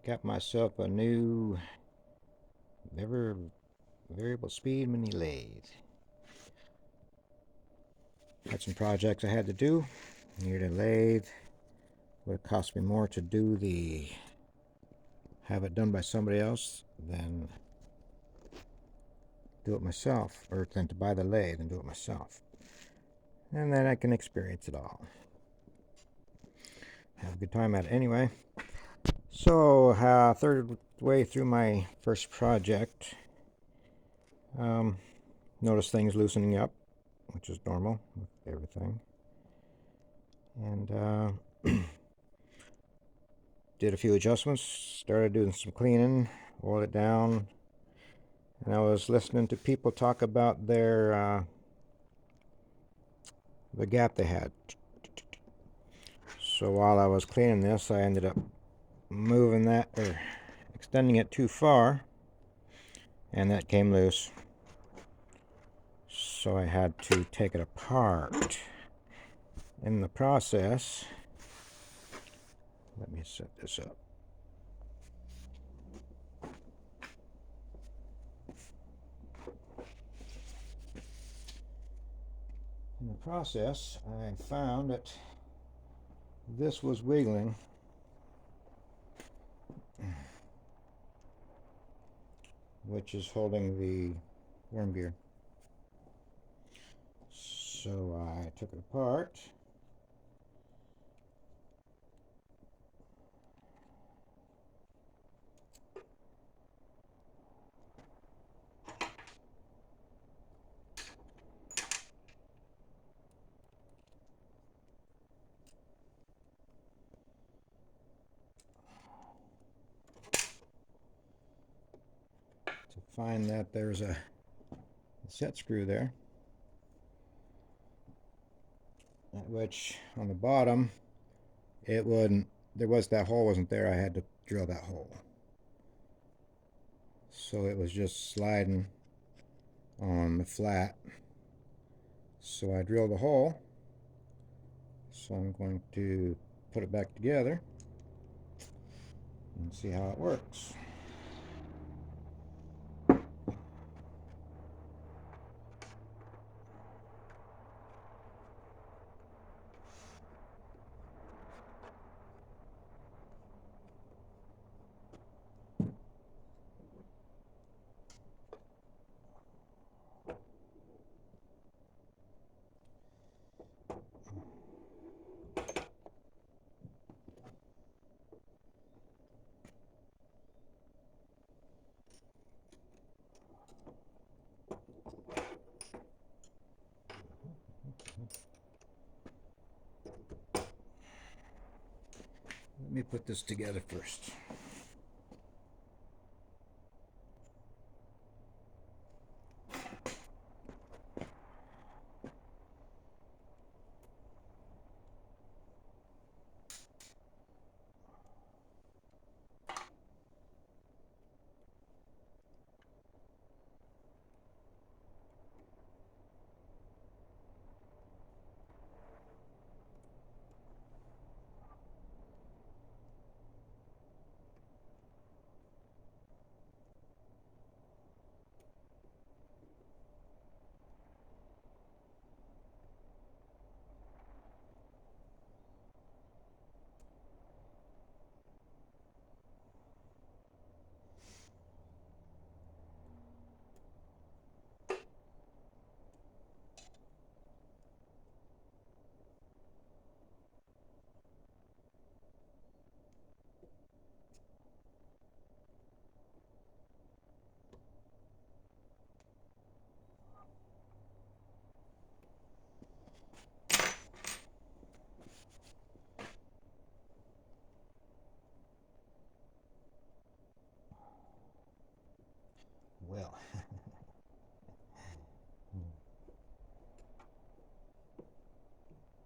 Got myself a new variable speed mini lathe. Had some projects I had to do. Needed a lathe. Would have cost me more to have it done by somebody else than do it myself, or than to buy the lathe and do it myself. And then I can experience it all. Have a good time at it anyway. So, third way through my first project, notice things loosening up, which is normal with everything. And did a few adjustments, started doing some cleaning, oiled it down, and I was listening to people talk about the gap they had. So while I was cleaning this, I ended up moving that, or extending it too far, and that came loose. So I had to take it apart. In the process, let me set this up. In the process, I found that this was wiggling, which is holding the worm gear. So I took it apart. To find that there's a set screw there, which on the bottom it wouldn't, that hole wasn't there. I had to drill that hole, so it was just sliding on the flat. So I drilled a hole, so I'm going to put it back together and see how it works. Let me put this together first.